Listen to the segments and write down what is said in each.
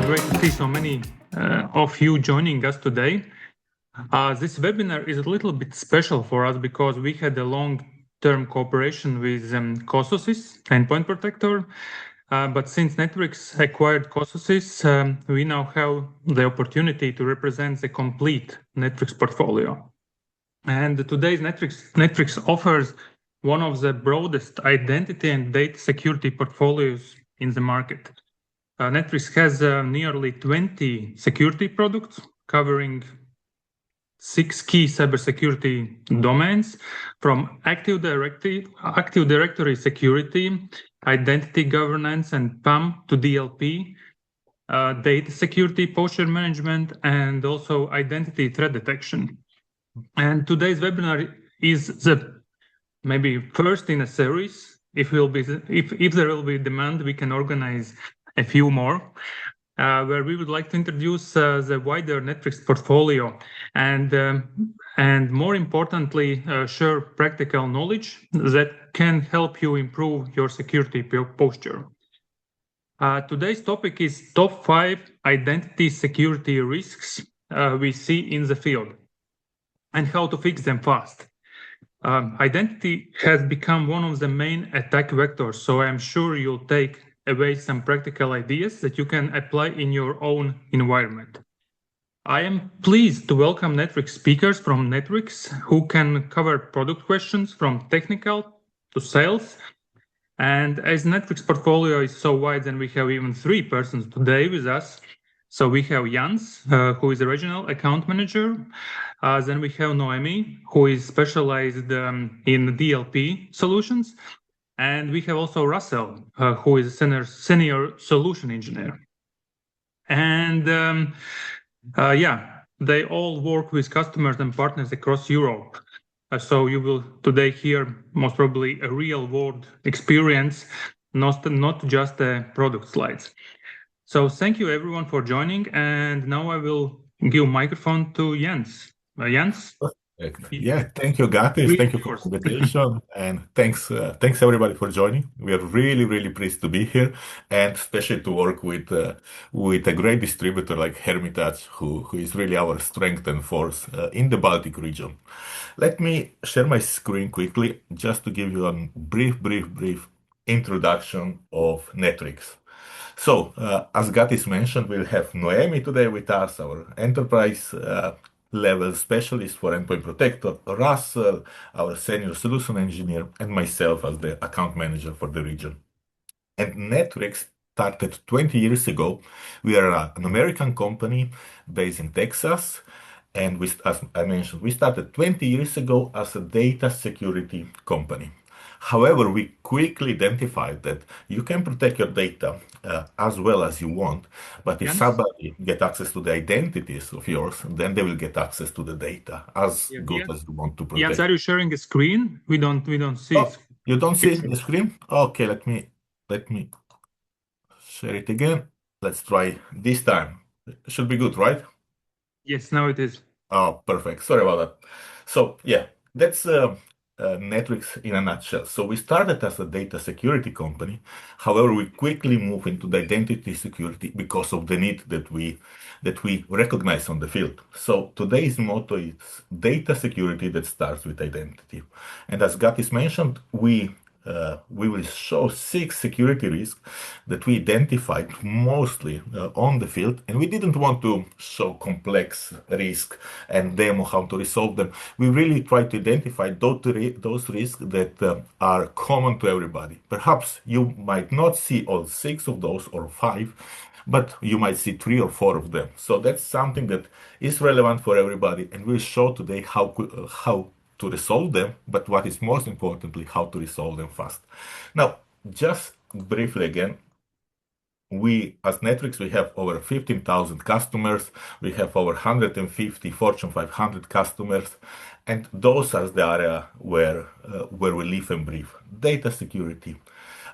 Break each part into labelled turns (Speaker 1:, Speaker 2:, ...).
Speaker 1: Great to see so many of you joining us today. This webinar is a little bit special for us because we had a long-term cooperation with Cososys, endpoint protector. But since Netwrix acquired Cososys, we now have the opportunity to represent the complete Netwrix portfolio. And today's Netwrix offers one of the broadest identity and data security portfolios in the market. Netwrix has nearly 20 security products covering 6 key cybersecurity domains, from Active Directory security, identity governance and PAM, to DLP, data security, posture management, and also identity threat detection. And today's webinar is the maybe first in a series. If there will be demand, we can organize a few more, where we would like to introduce the wider Netwrix portfolio and more importantly, share practical knowledge that can help you improve your security posture. Today's topic is top 5 identity security risks we see in the field and how to fix them fast. Identity has become one of the main attack vectors, so I'm sure you'll take away some practical ideas that you can apply in your own environment. I am pleased to welcome Netwrix speakers from Netwrix who can cover product questions from technical to sales. And as Netwrix portfolio is so wide, and we have even 3 persons today with us. So we have Jans, who is a regional account manager. Then we have Noemi, who is specialized in DLP solutions. And we have also Russell, who is a senior solution engineer. And they all work with customers and partners across Europe. So you will today hear most probably a real world experience, not just product slides. So thank you everyone for joining. And now I will give microphone to Jens. Jens?
Speaker 2: Yeah, thank you, Gatis. Thank you for the invitation, and thanks everybody for joining. We are really pleased to be here, and especially to work with a great distributor like Hermitage, who is really our strength and force in the Baltic region. Let me share my screen quickly, just to give you a brief introduction of Netwrix. So, as Gatis mentioned, we'll have Noemi today with us, our enterprise level specialist for endpoint protector, Russell, our senior solution engineer, and myself as the account manager for the region. And Netwrix started 20 years ago. We are an American company based in Texas. And as I mentioned, we started 20 years ago as a data security company. However, we quickly identified that you can protect your data as well as you want, but if somebody get access to the identities of yours, then they will get access to the data as good as you want to protect.
Speaker 1: Yes, are you sharing a screen? We don't see.
Speaker 2: Oh, you don't see the screen? Okay, let me share it again. Let's try this time. It should be good, right?
Speaker 1: Yes, now it is.
Speaker 2: Oh, perfect. Sorry about that. So yeah, that's Netwrix in a nutshell. So we started as a data security company. However, we quickly moved into the identity security because of the need that we recognize on the field. So today's motto is data security that starts with identity. And as Gatis mentioned, we will show 6 security risks that we identified mostly on the field, and we didn't want to show complex risk and demo how to resolve them. We really tried to identify those risks that are common to everybody. Perhaps you might not see all 6 of those or 5, but you might see 3 or 4 of them. So that's something that is relevant for everybody, and we'll show today how to resolve them, but what is most importantly, how to resolve them fast. Now, just briefly again, we, as Netwrix, we have over 15,000 customers. We have over 150 Fortune 500 customers, and those are the area where we live and breathe. Data security,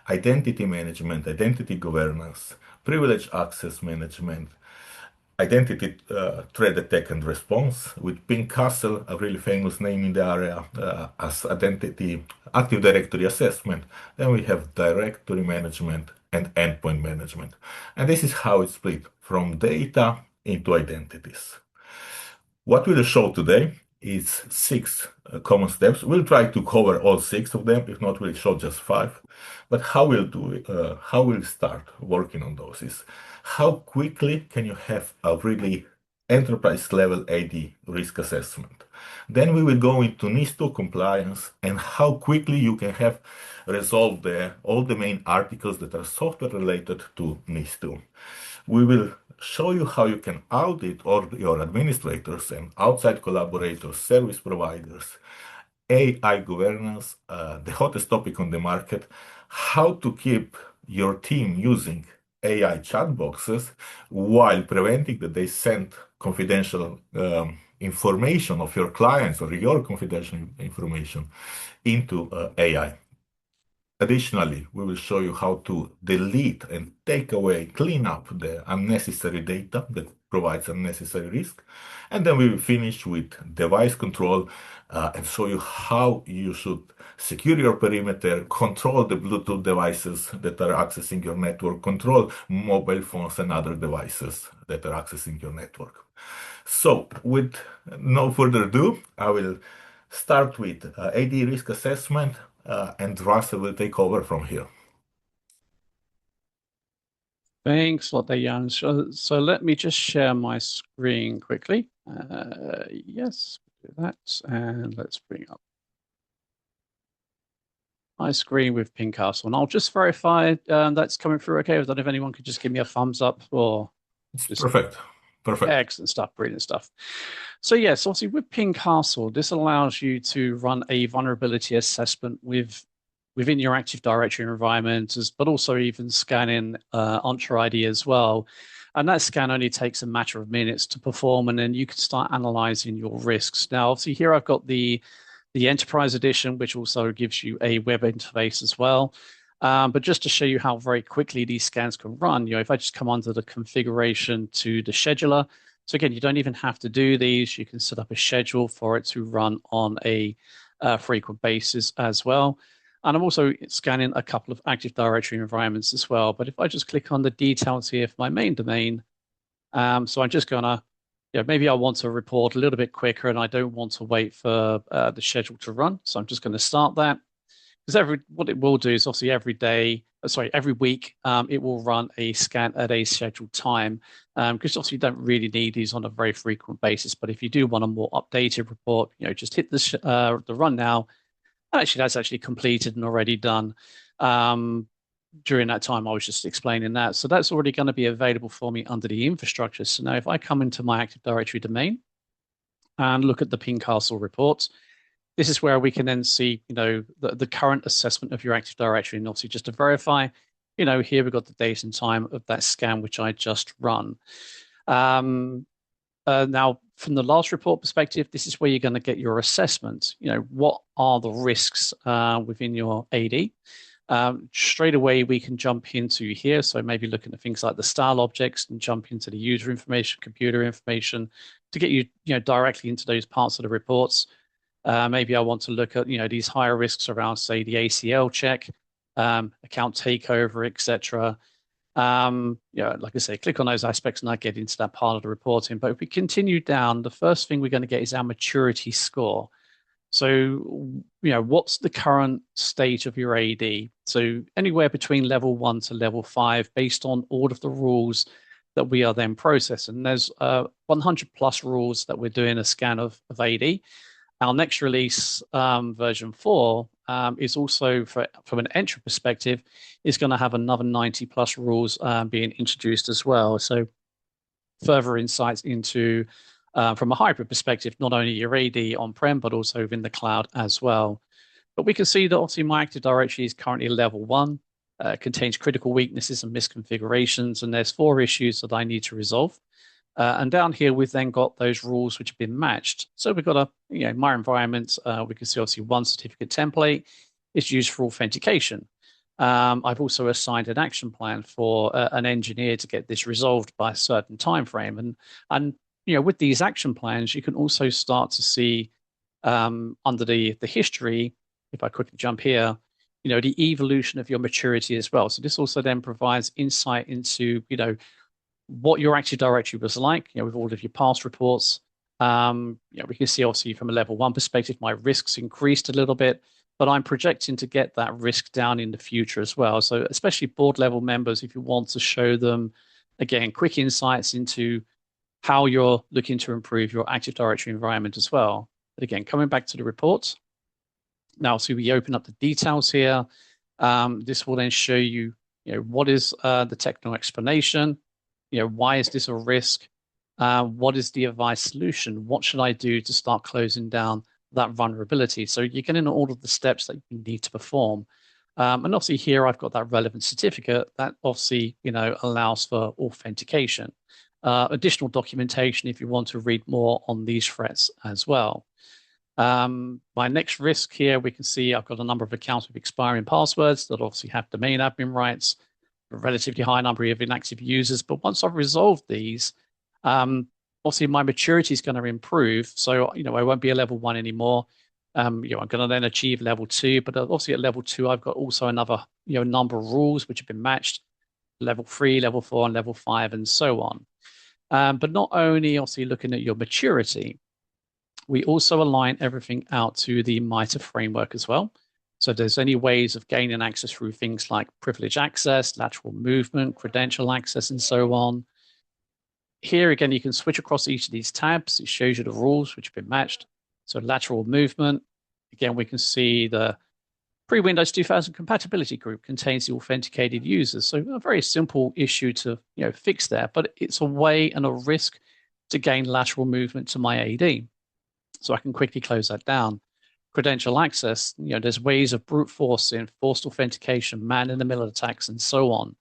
Speaker 2: identity management, identity governance, privileged access management, identity threat attack and response with Ping Castle, a really famous name in the area, as identity Active Directory assessment. Then we have directory management and endpoint management. And this is how it's split from data into identities. What we'll show today is six common steps. We'll try to cover all six of them. If not, we'll show just five. But how we'll do it, how we'll start working on those is how quickly can you have a really enterprise level AD risk assessment. Then we will go into NIS2 compliance and how quickly you can have resolved all the main articles that are software related to NIS2. We will show you how you can audit all your administrators and outside collaborators, service providers, AI governance, the hottest topic on the market, how to keep your team using AI chat boxes while preventing that they send confidential information of your clients or your confidential information into AI. Additionally, we will show you how to delete and take away, clean up the unnecessary data that provides unnecessary risk. And then we will finish with device control and show you how you should secure your perimeter, control the Bluetooth devices that are accessing your network, control mobile phones and other devices that are accessing your network. So with no further ado, I will start with AD risk assessment. And Russell will take over from here.
Speaker 3: Thanks a lot there, Jan. So let me just share my screen quickly. Yes, do that. And let's bring up my screen with Ping Castle. And I'll just verify that's coming through okay. I don't know if anyone could just give me a thumbs up or... Just...
Speaker 2: Perfect. Perfect.
Speaker 3: Excellent stuff. Brilliant stuff. So yes, obviously with Ping Castle, this allows you to run a vulnerability assessment within your Active Directory environment, but also even scanning Entra ID as well. And that scan only takes a matter of minutes to perform, and then you can start analyzing your risks. Now, obviously here I've got the Enterprise Edition, which also gives you a web interface as well. But just to show you how very quickly these scans can run, if I just come onto the configuration to the scheduler, so again, you don't even have to do these. You can set up a schedule for it to run on a frequent basis as well. And I'm also scanning a couple of Active Directory environments as well. But if I just click on the details here for my main domain, so I'm just gonna, maybe I want to report a little bit quicker and I don't want to wait for the schedule to run. So I'm just going to start that. Because what it will do is obviously every week, it will run a scan at a scheduled time. Because obviously you don't really need these on a very frequent basis. But if you do want a more updated report, just hit the run now. And actually, that's actually completed and already done. During that time, I was just explaining that. So that's already going to be available for me under the infrastructure. So now if I come into my Active Directory domain and look at the Ping Castle report, this is where we can then see, the current assessment of your Active Directory. And obviously just to verify, here we've got the date and time of that scan, which I just run. Now, from the last report perspective, this is where you're going to get your assessments. What are the risks within your AD? Straight away, we can jump into here. So maybe looking at things like the style objects and jump into the user information, computer information to get you, directly into those parts of the reports. Maybe I want to look at, these higher risks around, say, the ACL check, account takeover, etc. Like I say, click on those aspects and I get into that part of the reporting. But if we continue down, the first thing we're going to get is our maturity score. So, what's the current state of your AD? So anywhere between level 1 to level 5, based on all of the rules that we are then processing. There's 100 plus rules that we're doing a scan of AD. Our next release, version 4, is also, from an entry perspective, is going to have another 90 plus rules being introduced as well. So further insights into, from a hybrid perspective, not only your AD on-prem, but also within the cloud as well. But we can see that obviously my Active Directory is currently level 1, contains critical weaknesses and misconfigurations, and there's 4 issues that I need to resolve. And down here, we've then got those rules which have been matched. So we've got my environment. We can see obviously one certificate template is used for authentication. I've also assigned an action plan for an engineer to get this resolved by a certain time frame. And with these action plans, you can also start to see under the history, if I quickly jump here, the evolution of your maturity as well. So this also then provides insight into, what your Active Directory was like, with all of your past reports. We can see obviously from a level 1 perspective, my risks increased a little bit, but I'm projecting to get that risk down in the future as well. So especially board level members, if you want to show them, again, quick insights into how you're looking to improve your Active Directory environment as well. But again, coming back to the reports. Now, so we open up the details here. This will then show you, what is the technical explanation? Why is this a risk? What is the advice solution? What should I do to start closing down that vulnerability? So you're getting all of the steps that you need to perform. And obviously here I've got that relevant certificate that obviously, allows for authentication. Additional documentation if you want to read more on these threats as well. My next risk here, we can see I've got a number of accounts with expiring passwords that obviously have domain admin rights, a relatively high number of inactive users. But once I've resolved these, obviously my maturity is going to improve. So, I won't be a level 1 anymore. I'm going to then achieve level 2, but obviously at level 2, I've got also another, number of rules which have been matched, level 3, level 4, and level 5, and so on. But not only obviously looking at your maturity, we also align everything out to the MITRE framework as well. So if there's any ways of gaining access through things like privilege access, lateral movement, credential access, and so on. Here again, you can switch across each of these tabs. It shows you the rules which have been matched. So lateral movement, again, we can see the pre-Windows 2000 compatibility group contains the authenticated users. So a very simple issue to fix there, but it's a way and a risk to gain lateral movement to my AD. So I can quickly close that down. Credential access, there's ways of brute forcing, forced authentication, man-in-the-middle attacks, and so on.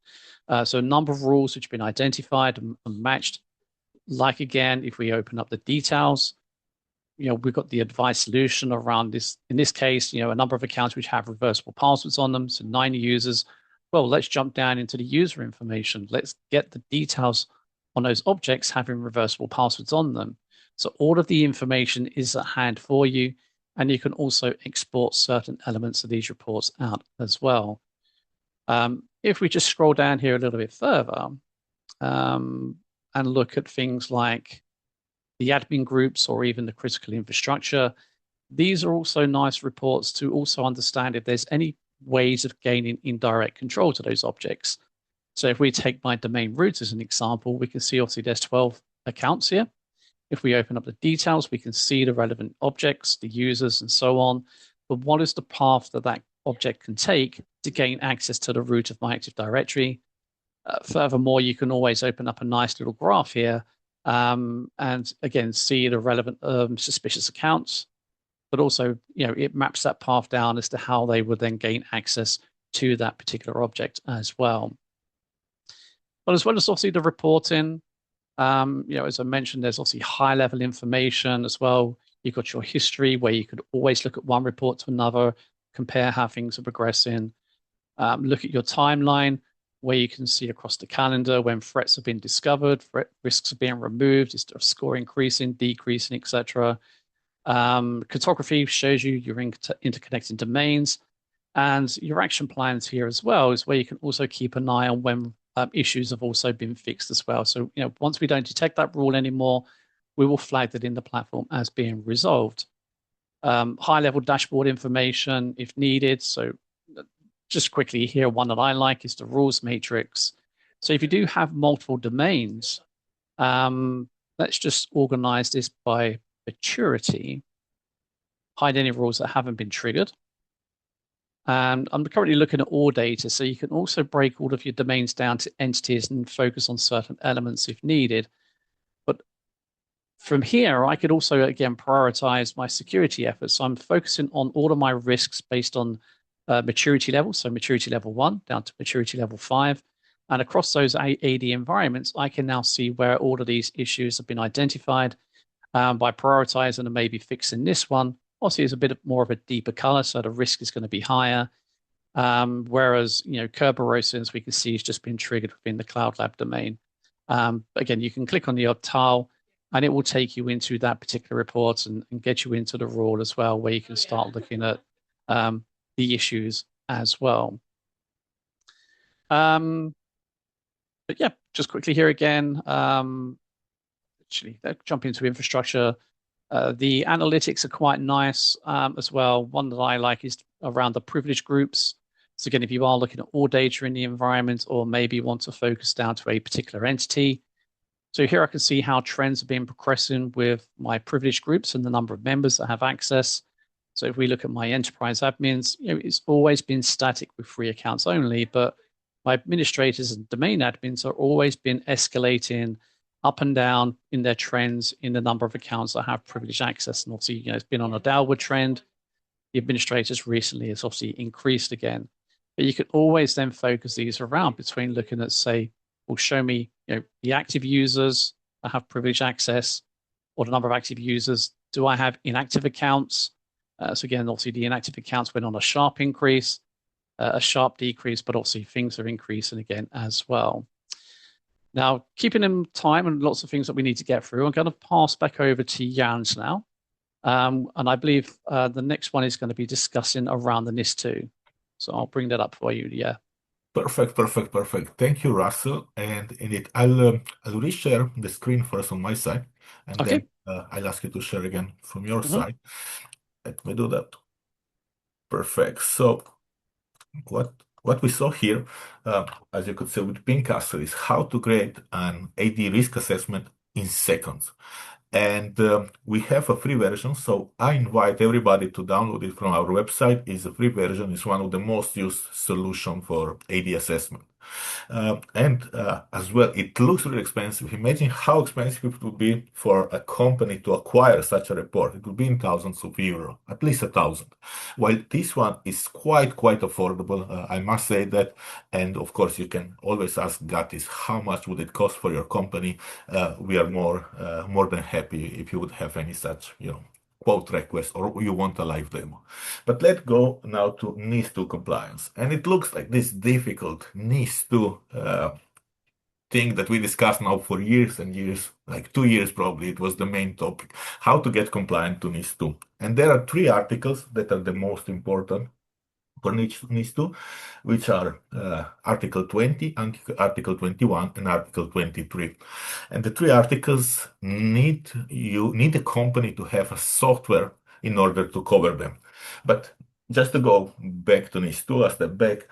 Speaker 3: So a number of rules which have been identified and matched. Like again, if we open up the details, we've got the advice solution around this. In this case, a number of accounts which have reversible passwords on them, so 9 users. Well, let's jump down into the user information. Let's get the details on those objects having reversible passwords on them. So all of the information is at hand for you, and you can also export certain elements of these reports out as well. If we just scroll down here a little bit further and look at things like the admin groups or even the critical infrastructure, these are also nice reports to also understand if there's any ways of gaining indirect control to those objects. So if we take my domain root as an example, we can see obviously there's 12 accounts here. If we open up the details, we can see the relevant objects, the users, and so on. But what is the path that that object can take to gain access to the root of my Active Directory? Furthermore, you can always open up a nice little graph here and again, see the relevant suspicious accounts, but also, it maps that path down as to how they would then gain access to that particular object as well. But as well as obviously the reporting, as I mentioned, there's obviously high level information as well. You've got your history where you could always look at one report to another, compare how things are progressing, look at your timeline where you can see across the calendar when threats have been discovered, threat risks are being removed, is the score increasing, decreasing, etc. Cartography shows you your interconnecting domains, and your action plans here as well is where you can also keep an eye on when issues have also been fixed as well. So, once we don't detect that rule anymore, we will flag that in the platform as being resolved. High-level dashboard information if needed. So just quickly here, one that I like is the rules matrix. So if you do have multiple domains, let's just organize this by maturity, hide any rules that haven't been triggered. And I'm currently looking at all data, so you can also break all of your domains down to entities and focus on certain elements if needed. But from here, I could also, again, prioritize my security efforts. So I'm focusing on all of my risks based on maturity level, so maturity level 1 down to maturity level 5. And across those AD environments, I can now see where all of these issues have been identified by prioritizing and maybe fixing this one. Obviously, it's a bit more of a deeper color, so the risk is going to be higher. Whereas, Kerberos, since we can see, has just been triggered within the Cloud Lab domain. Again, you can click on the odd tile and it will take you into that particular report and get you into the rule as well, where you can start looking at the issues as well. But yeah, just quickly here again, actually, jump into infrastructure. The analytics are quite nice as well. One that I like is around the privilege groups. So again, if you are looking at all data in the environment or maybe want to focus down to a particular entity. So here I can see how trends have been progressing with my privilege groups and the number of members that have access. So if we look at my enterprise admins, it's always been static with free accounts only, but my administrators and domain admins are always been escalating up and down in their trends in the number of accounts that have privileged access. And obviously, it's been on a downward trend. The administrators recently has obviously increased again. But you can always then focus these around between looking at, say, will show me the active users that have privileged access, or the number of active users. Do I have inactive accounts? So again, obviously the inactive accounts went on a sharp increase, a sharp decrease, but obviously things are increasing again as well. Now, keeping in time and lots of things that we need to get through, I'm going to pass back over to Jans now. And I believe the next one is going to be discussing around the NIS2. So I'll bring that up for you, yeah.
Speaker 2: Perfect. Thank you, Russell. And indeed, I'll reshare the screen first on my side, and
Speaker 3: Okay.
Speaker 2: then I'll ask you to share again from your side. Let me do that. Perfect. So what we saw here, as you could see with Pincastle, is how to create an AD risk assessment in seconds. And we have a free version, so I invite everybody to download it from our website. It's a free version. It's one of the most used solution for AD assessment. And as well, it looks really expensive. Imagine how expensive it would be for a company to acquire such a report. It would be in thousands of euro, at least 1,000. While this one is quite affordable, I must say that. And of course, you can always ask Gatis, how much would it cost for your company? We are more than happy if you would have any such, quote request, or you want a live demo. But let's go now to NIS2 compliance. And it looks like this difficult NIS2 thing that we discussed now for years and years, like 2 years probably, it was the main topic, how to get compliant to NIS2. And there are 3 articles that are the most important for NIS2, which are Article 20, Article 21, and Article 23. And the 3 articles need a company to have a software in order to cover them. But just to go back to NIS2, a step back,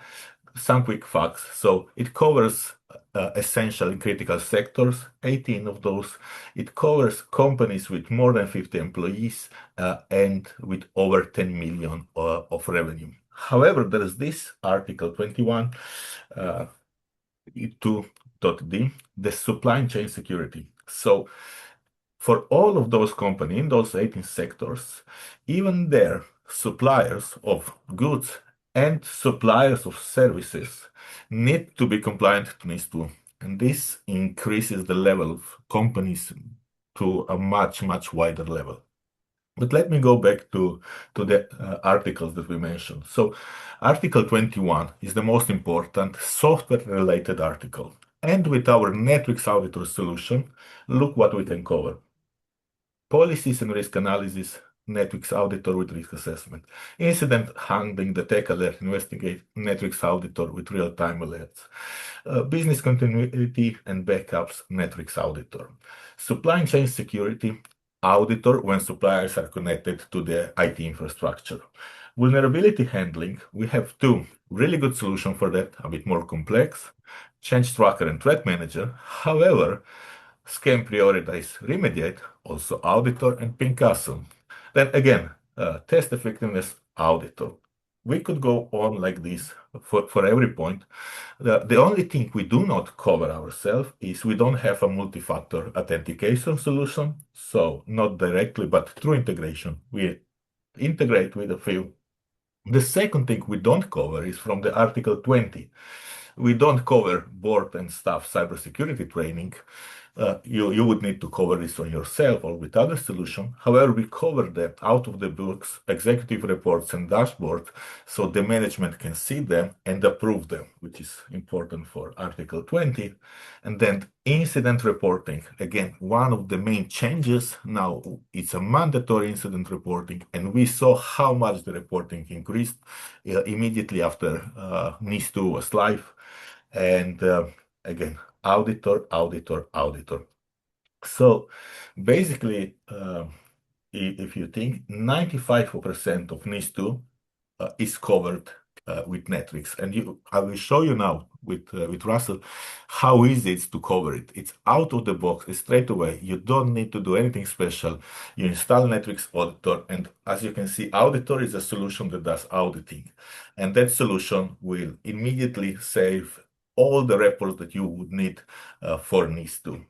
Speaker 2: some quick facts. So it covers essential and critical sectors, 18 of those. It covers companies with more than 50 employees and with over 10 million of revenue. However, there is this Article 21, 2.d, the supply chain security. So for all of those companies in those 18 sectors, even their suppliers of goods and suppliers of services need to be compliant to NIS2. And this increases the level of companies to a much wider level. But let me go back to the articles that we mentioned. So Article 21 is the most important software-related article. And with our NetwrX Auditor solution, look what we can cover. Policies and risk analysis, NetwrX Auditor with risk assessment. Incident handling, the tech alert, investigate, NetwrX Auditor with real-time alerts. Business continuity and backups, NetwrX Auditor. Supply chain security, Auditor when suppliers are connected to the IT infrastructure. Vulnerability handling, we have 2 really good solutions for that, a bit more complex. Change Tracker and Threat Manager. However, Scan Prioritize Remediate, also Auditor and Pincastle. Then again, Test Effectiveness Auditor. We could go on like this for every point. The only thing we do not cover ourselves is we don't have a multi-factor authentication solution. So not directly, but through integration, we integrate with a few. The second thing we don't cover is from the Article 20. We don't cover board and staff cybersecurity training. you would need to cover this on yourself or with other solution. However, we cover the out-of-the-box executive reports and dashboards so the management can see them and approve them, which is important for Article 20. And then incident reporting, again, one of the main changes now, it's a mandatory incident reporting, and we saw how much the reporting increased immediately after NIS2 was live. And again, auditor, auditor, auditor. So basically, if you think 95% of NIS2 is covered with Netwrix, and I will show you now with Russell how easy it's to cover it. It's out of the box, it's straight away. You don't need to do anything special. You install Netwrix Auditor, and as you can see, Auditor is a solution that does auditing, and that solution will immediately save all the reports that you would need for NIS2.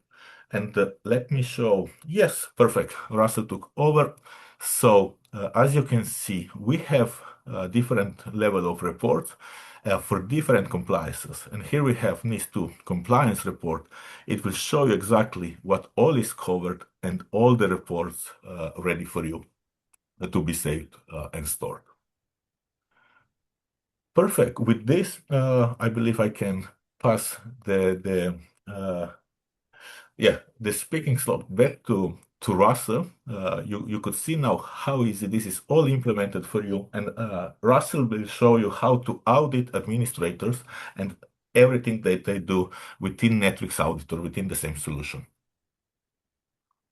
Speaker 2: And let me show, yes, perfect. Russell took over. So as you can see, we have different level of reports for different compliances. And here we have NIS2 compliance report. It will show you exactly what all is covered and all the reports ready for you to be saved and stored. Perfect. With this, I believe I can pass the speaking slot back to Russell. You could see now how easy this is all implemented for you. And Russell will show you how to audit administrators and everything that they do within Netwrix Auditor, within the same solution.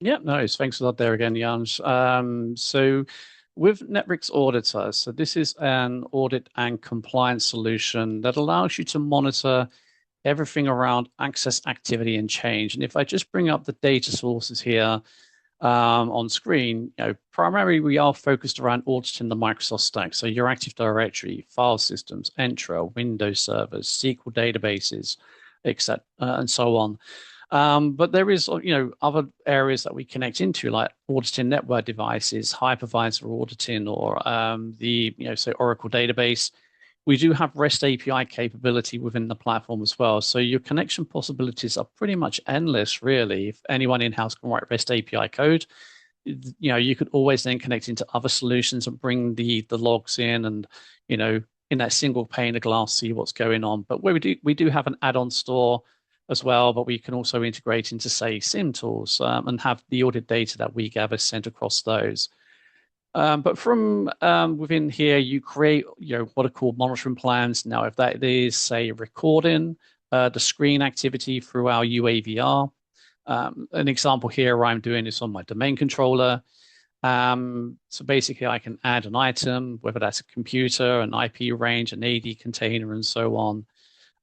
Speaker 3: Yeah, nice. Thanks a lot there again, Jans. So with Netwrix Auditor, so this is an audit and compliance solution that allows you to monitor everything around access, activity, and change. And if I just bring up the data sources here on screen, primarily we are focused around auditing the Microsoft stack. So your Active Directory, file systems, Entra, Windows servers, SQL databases, etc., and so on. But there is, other areas that we connect into, like auditing network devices, hypervisor auditing, or say Oracle database. We do have REST API capability within the platform as well. So your connection possibilities are pretty much endless, really. If anyone in-house can write REST API code, you could always then connect into other solutions and bring the logs in and, in that single pane of glass, see what's going on. But where we do have an add-on store as well, but we can also integrate into, say, SIM tools and have the audit data that we gather sent across those. But from within here, you create what are called monitoring plans. Now, if that is, say, recording the screen activity through our UAVR, an example here I'm doing is on my domain controller. So basically, I can add an item, whether that's a computer, an IP range, an AD container, and so on.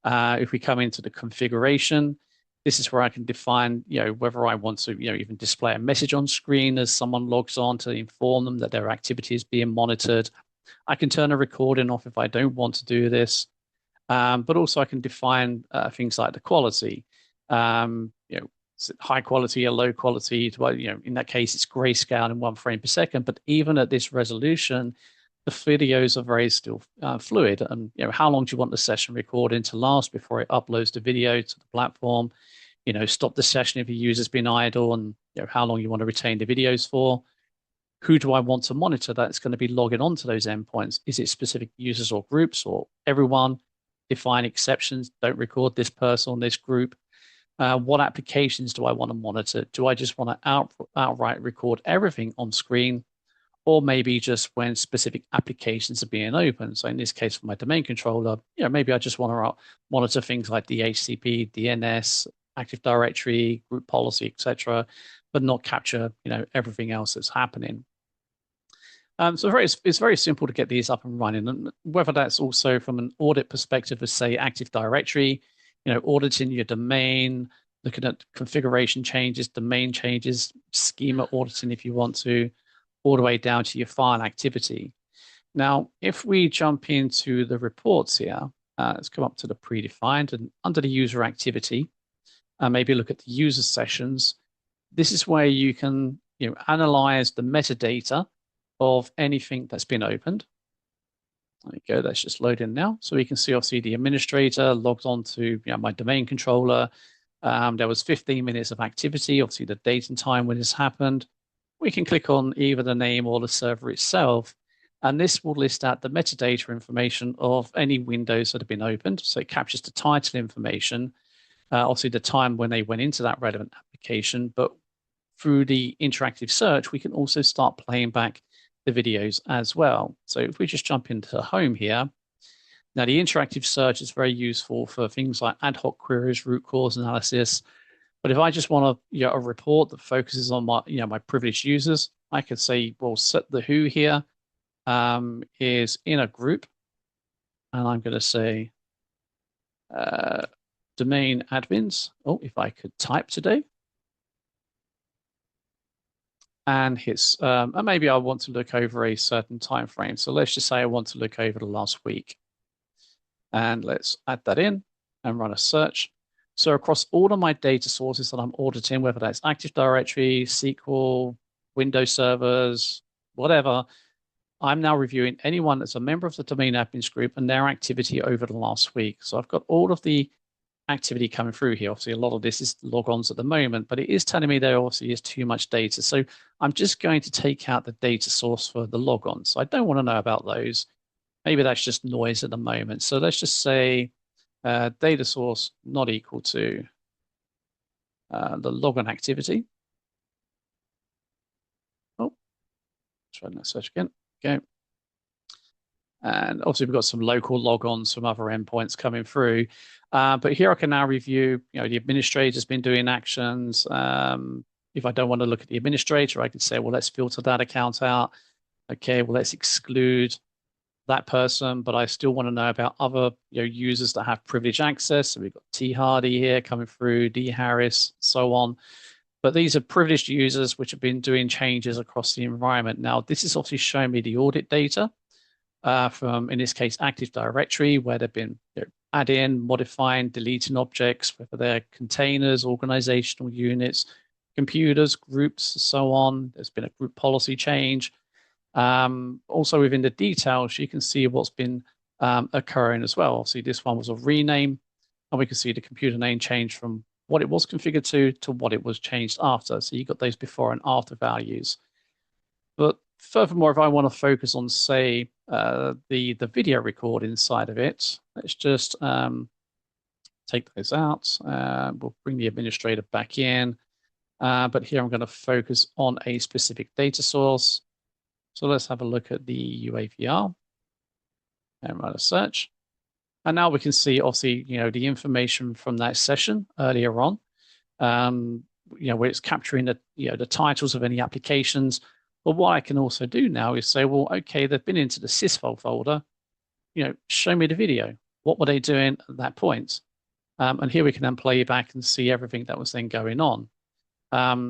Speaker 3: If we come into the configuration, this is where I can define, whether I want to, even display a message on screen as someone logs on to inform them that their activity is being monitored. I can turn a recording off if I don't want to do this. But also I can define things like the quality. Is it high quality or low quality? Well, in that case, it's grayscale in 1 frame per second. But even at this resolution, the videos are very still fluid. And how long do you want the session recording to last before it uploads the video to the platform? Stop the session if your user's been idle, and how long you want to retain the videos for. Who do I want to monitor that's going to be logging onto those endpoints? Is it specific users or groups, or everyone? Define exceptions. Don't record this person on this group. What applications do I want to monitor? Do I just want to outright record everything on screen, or maybe just when specific applications are being opened? So in this case, for my domain controller, maybe I just want to monitor things like DHCP, DNS, Active Directory, group policy, etc., but not capture everything else that's happening. So it's very simple to get these up and running, and whether that's also from an audit perspective of, say, Active Directory, auditing your domain, looking at configuration changes, domain changes, schema auditing if you want to, all the way down to your file activity. Now, if we jump into the reports here, let's come up to the predefined, and under the user activity, maybe look at the user sessions. This is where you can analyze the metadata of anything that's been opened. There we go, that's just loading now. So we can see, obviously, the administrator logged on to my domain controller. There was 15 minutes of activity, obviously the date and time when this happened. We can click on either the name or the server itself, and this will list out the metadata information of any windows that have been opened. So it captures the title information, obviously the time when they went into that relevant application, but through the interactive search, we can also start playing back the videos as well. So if we just jump into home here, now the interactive search is very useful for things like ad hoc queries, root cause analysis. But if I just want a report that focuses on my, my privileged users, I could say, well, set the who here is in a group, and I'm going to say domain admins. Oh, if I could type today, and hits, and maybe I want to look over a certain time frame. So let's just say I want to look over the last week, and let's add that in and run a search. So across all of my data sources that I'm auditing, whether that's Active Directory, SQL, Windows servers, whatever, I'm now reviewing anyone that's a member of the domain admins group and their activity over the last week. So I've got all of the activity coming through here. Obviously, a lot of this is logons at the moment, but it is telling me there obviously is too much data. So I'm just going to take out the data source for the logons. So I don't want to know about those. Maybe that's just noise at the moment. So let's just say data source not equal to the logon activity. Oh, let's run that search again. Okay. And obviously we've got some local logons from other endpoints coming through. But here I can now review, the administrator's been doing actions. If I don't want to look at the administrator, I could say, well, let's filter that account out. Okay, well, let's exclude that person, but I still want to know about other users that have privileged access. So we've got T Hardy here coming through, D Harris, so on. But these are privileged users which have been doing changes across the environment. Now, this is obviously showing me the audit data from, in this case, Active Directory, where they've been adding, modifying, deleting objects, whether they're containers, organizational units, computers, groups, so on. There's been a group policy change. Also within the details, you can see what's been occurring as well. See, this one was a rename, and we can see the computer name change from what it was configured to what it was changed after. So you got those before and after values. But furthermore, if I want to focus on, say, the video record inside of it, let's just take those out. We'll bring the administrator back in. But here I'm going to focus on a specific data source. So let's have a look at the UAVR and run a search. And now we can see, obviously, the information from that session earlier on, where it's capturing the titles of any applications. But what I can also do now is say, well, okay, they've been into the sysfile folder. Show me the video. What were they doing at that point? And here we can then play back and see everything that was then going on.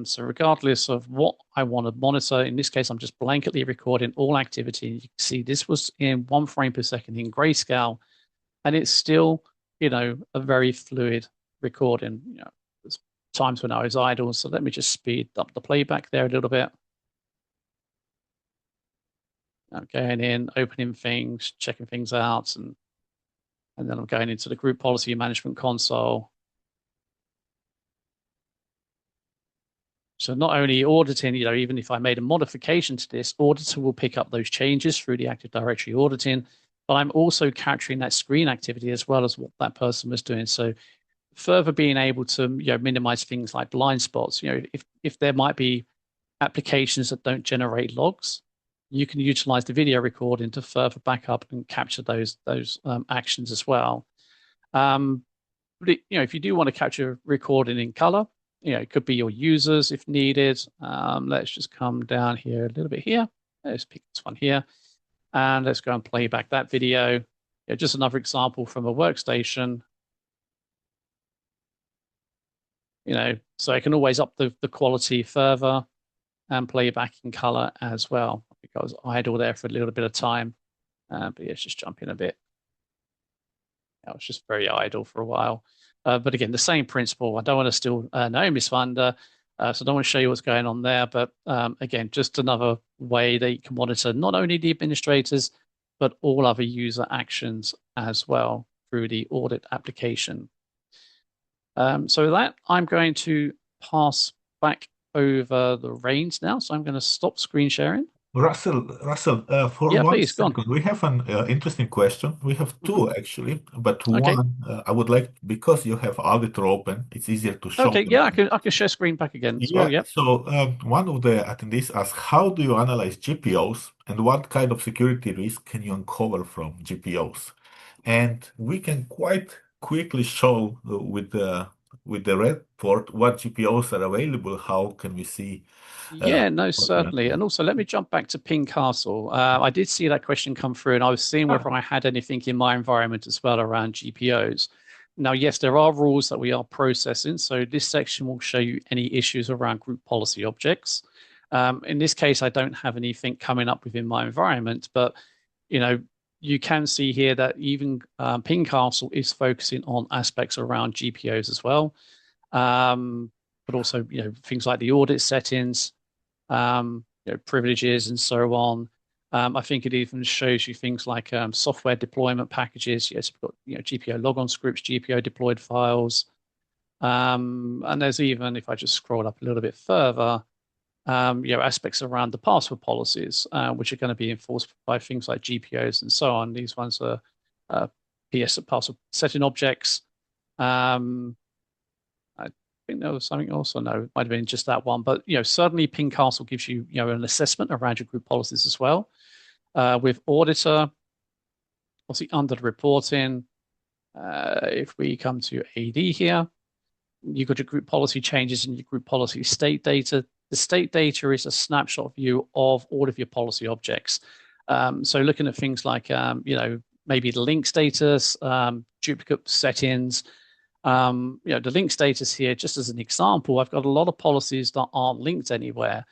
Speaker 3: So regardless of what I want to monitor, in this case, I'm just blanketly recording all activity. You can see this was in 1 frame per second in grayscale, and it's still, a very fluid recording. There's times when I was idle, so let me just speed up the playback there a little bit. I'm going in, opening things, checking things out, and then I'm going into the group policy management console. So not only auditing, even if I made a modification to this, Auditor will pick up those changes through the Active Directory auditing, but I'm also capturing that screen activity as well as what that person was doing. So further being able to minimize things like blind spots. If there might be applications that don't generate logs, you can utilize the video recording to further back up and capture those actions as well. But if you do want to capture recording in color, it could be your users if needed. Let's just come down here a little bit here. Let's pick this one here. And let's go and play back that video. Just another example from a workstation. So I can always up the quality further and play back in color as well. I think I was idle there for a little bit of time. But yeah, let's just jump in a bit. I was just very idle for a while. But again, the same principle. I don't want to steal Naomi's thunder, so I don't want to show you what's going on there. But again, just another way that you can monitor not only the administrators, but all other user actions as well through the audit application. So with that, I'm going to pass back over the reins now. So I'm going to stop screen sharing.
Speaker 2: Russell, for
Speaker 3: Yeah,
Speaker 2: one
Speaker 3: please, go on.
Speaker 2: second, we have an interesting question. We have two actually, but
Speaker 3: Okay.
Speaker 2: one I would like, because you have auditor open, it's easier to show
Speaker 3: Okay,
Speaker 2: them.
Speaker 3: yeah, I can share screen back again as well.
Speaker 2: Yeah,
Speaker 3: Yep.
Speaker 2: so one of the attendees asked, how do you analyze GPOs and what kind of security risk can you uncover from GPOs? And we can quite quickly show with the report what GPOs are available. How can we see?
Speaker 3: Yeah, no,
Speaker 2: What we
Speaker 3: certainly.
Speaker 2: analyze?
Speaker 3: And also, let me jump back to Ping Castle. I did see that question come through, and I was seeing whether I had anything in my environment as well around GPOs. Now, yes, there are rules that we are processing. So this section will show you any issues around group policy objects. In this case, I don't have anything coming up within my environment, but you can see here that even Ping Castle is focusing on aspects around GPOs as well. But also, things like the audit settings, privileges and so on. I think it even shows you things like software deployment packages. Yes, we've got GPO logon scripts, GPO deployed files, and there's even, if I just scroll up a little bit further, aspects around the password policies, which are going to be enforced by things like GPOs and so on. These ones are PS password setting objects. I think there was something else, or no, it might have been just that one. But certainly Ping Castle gives you an assessment around your group policies as well. With auditor, obviously under the reporting, if we come to AD here, you've got your group policy changes and your group policy state data. The state data is a snapshot view of all of your policy objects. So looking at things like maybe the link status, duplicate settings. The link status here, just as an example, I've got a lot of policies that aren't linked anywhere.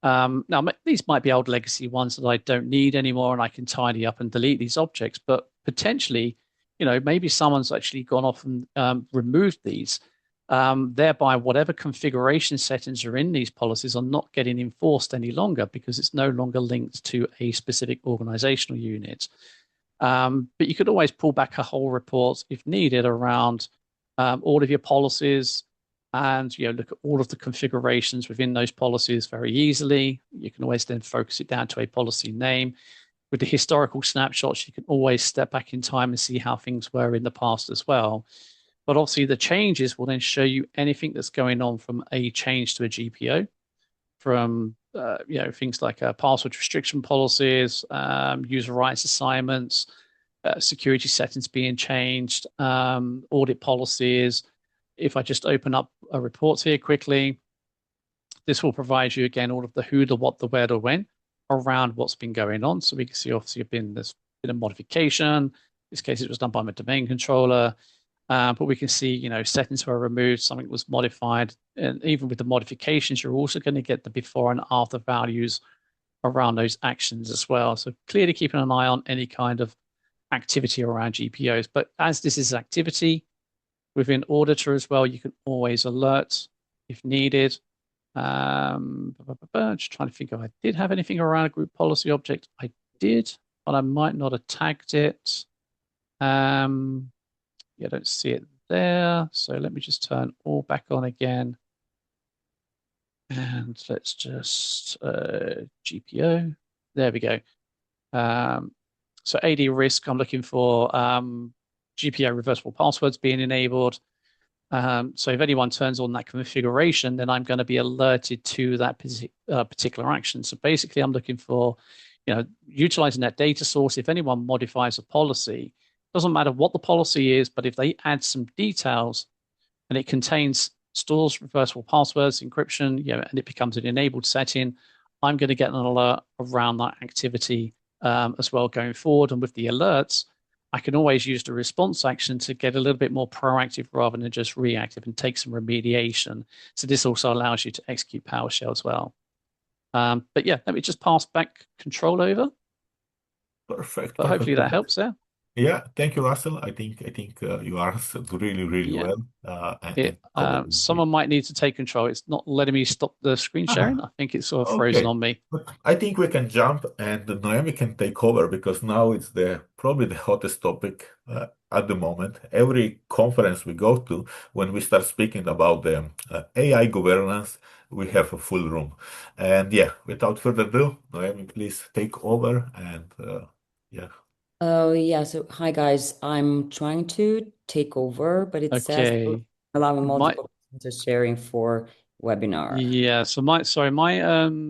Speaker 3: Now, these might be old legacy ones that I don't need anymore, and I can tidy up and delete these objects. But potentially, maybe someone's actually gone off and removed these. Thereby, whatever configuration settings are in these policies are not getting enforced any longer because it's no longer linked to a specific organizational unit. But you could always pull back a whole report if needed around all of your policies and look at all of the configurations within those policies very easily. You can always then focus it down to a policy name. With the historical snapshots, you can always step back in time and see how things were in the past as well. But obviously the changes will then show you anything that's going on from a change to a GPO, from things like password restriction policies, user rights assignments, security settings being changed, audit policies. If I just open up a report here quickly, this will provide you again all of the who, the what, the where, the when around what's been going on. So we can see obviously there's been a modification. In this case, it was done by my domain controller. But we can see, settings were removed, something was modified. And even with the modifications, you're also going to get the before and after values around those actions as well. So clearly keeping an eye on any kind of activity around GPOs. But as this is activity within auditor as well, you can always alert if needed. Just trying to think if I did have anything around a group policy object. I did, but I might not have tagged it. I don't see it there. So let me just turn all back on again. And let's just GPO. There we go. So AD risk, I'm looking for GPO reversible passwords being enabled. So if anyone turns on that configuration, then I'm going to be alerted to that particular action. So basically, I'm looking for, utilizing that data source. If anyone modifies a policy, doesn't matter what the policy is, but if they add some details and it stores reversible passwords, encryption, and it becomes an enabled setting, I'm going to get an alert around that activity as well going forward. And with the alerts, I can always use the response action to get a little bit more proactive rather than just reactive and take some remediation. So this also allows you to execute PowerShell as well. But yeah, let me just pass back control over.
Speaker 2: Perfect.
Speaker 3: But hopefully that helps there.
Speaker 2: Yeah, thank you, Russell. I think you answered really well.
Speaker 3: Someone might need to take control. It's not letting me stop the screen sharing. I think it's sort of frozen on me.
Speaker 2: But I think we can jump and Noemi can take over because now it's probably the hottest topic at the moment. Every conference we go to, when we start speaking about the AI governance, we have a full room. And yeah, without further ado, Noemi, please take over and yeah.
Speaker 4: Oh, yeah. So, hi guys. I'm trying to take over, but it says
Speaker 3: Okay.
Speaker 4: allowing
Speaker 3: My
Speaker 4: multiple presenters sharing for webinar.
Speaker 3: yeah, so my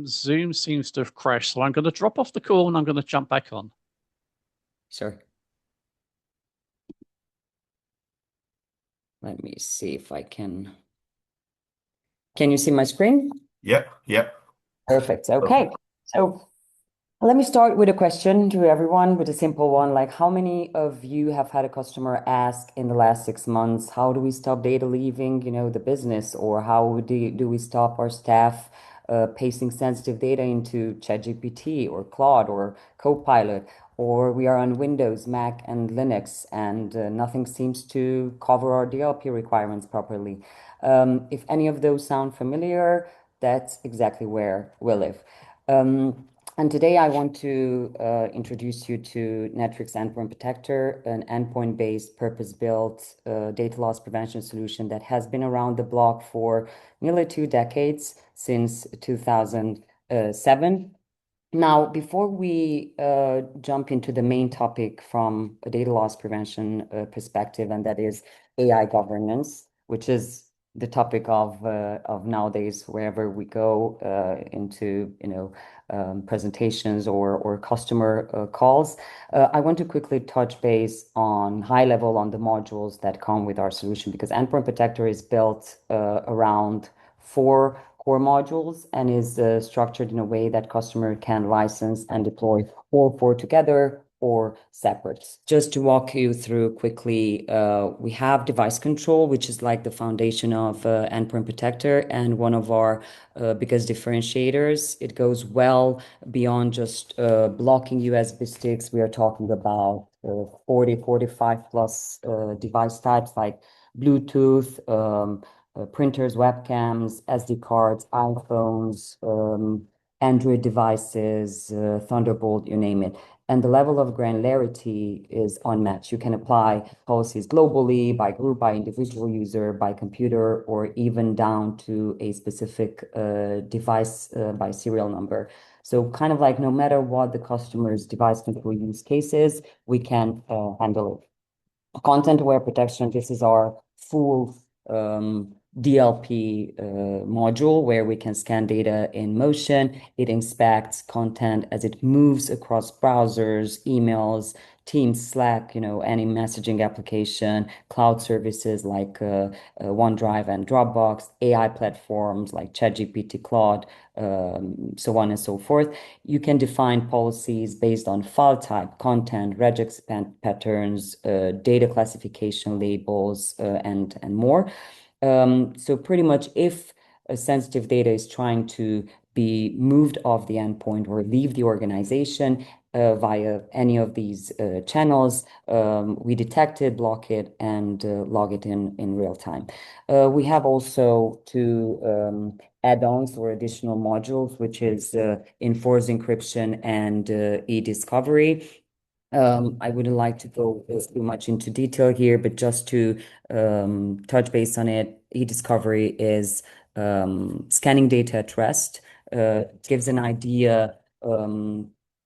Speaker 3: Zoom seems to have crashed, so I'm going to drop off the call and I'm going to jump back on.
Speaker 4: Sure. Let me see if I can. Can you see my screen?
Speaker 2: Yeah, yeah.
Speaker 4: Perfect. Okay. So let me start with a question to everyone with a simple one. Like, how many of you have had a customer ask in the last 6 months, how do we stop data leaving, the business, or how do we stop our staff pasting sensitive data into ChatGPT or Claude or Copilot, or we are on Windows, Mac, and Linux, and nothing seems to cover our DLP requirements properly. If any of those sound familiar, that's exactly where we live. And today I want to introduce you to Netwrix Endpoint Protector, an endpoint-based, purpose-built data loss prevention solution that has been around the block for nearly 2 decades, since 2007. Now, before we jump into the main topic from a data loss prevention perspective, and that is AI governance, which is the topic of nowadays wherever we go into presentations or customer calls. I want to quickly touch base on high level on the modules that come with our solution, because Endpoint Protector is built around 4 core modules and is structured in a way that customer can license and deploy all 4 together or separate. Just to walk you through quickly, we have device control, which is like the foundation of Endpoint Protector and one of our biggest differentiators. It goes well beyond just blocking USB sticks. We are talking about 40, 45 plus device types like Bluetooth, printers, webcams, SD cards, iPhones, Android devices, Thunderbolt, you name it. And the level of granularity is unmatched. You can apply policies globally, by group, by individual user, by computer, or even down to a specific device by serial number. So kind of like no matter what the customer's device control use case is, we can handle it. Content-aware protection, this is our full DLP module where we can scan data in motion. It inspects content as it moves across browsers, emails, Teams, Slack, any messaging application, cloud services like OneDrive and Dropbox, AI platforms like ChatGPT, Claude, so on and so forth. You can define policies based on file type, content, regex patterns, data classification labels, and more. So pretty much if sensitive data is trying to be moved off the endpoint or leave the organization via any of these channels, we detect it, block it, and log it in real time. We have also 2 add-ons or additional modules, which is enforced encryption and e-discovery. I wouldn't like to go too much into detail here, but just to touch base on it, e-discovery is scanning data at rest, gives an idea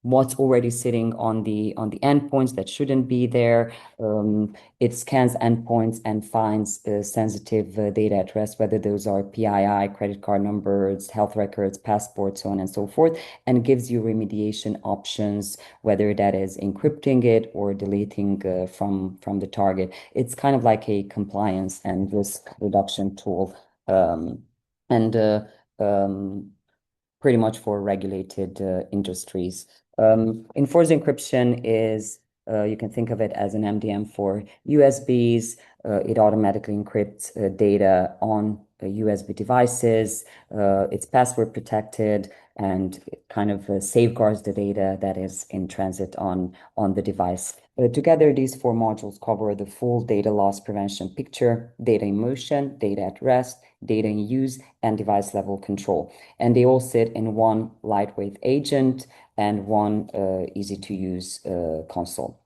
Speaker 4: what's already sitting on the endpoints that shouldn't be there. It scans endpoints and finds sensitive data at rest, whether those are PII, credit card numbers, health records, passports, so on and so forth, and gives you remediation options, whether that is encrypting it or deleting from the target. It's kind of like a compliance and risk reduction tool, and pretty much for regulated industries. Enforced encryption is, you can think of it as an MDM for USBs. It automatically encrypts data on USB devices. It's password protected, and it kind of safeguards the data that is in transit on the device. Together, these 4 modules cover the full data loss prevention picture: data in motion, data at rest, data in use, and device level control. And they all sit in one lightweight agent and one easy to use console.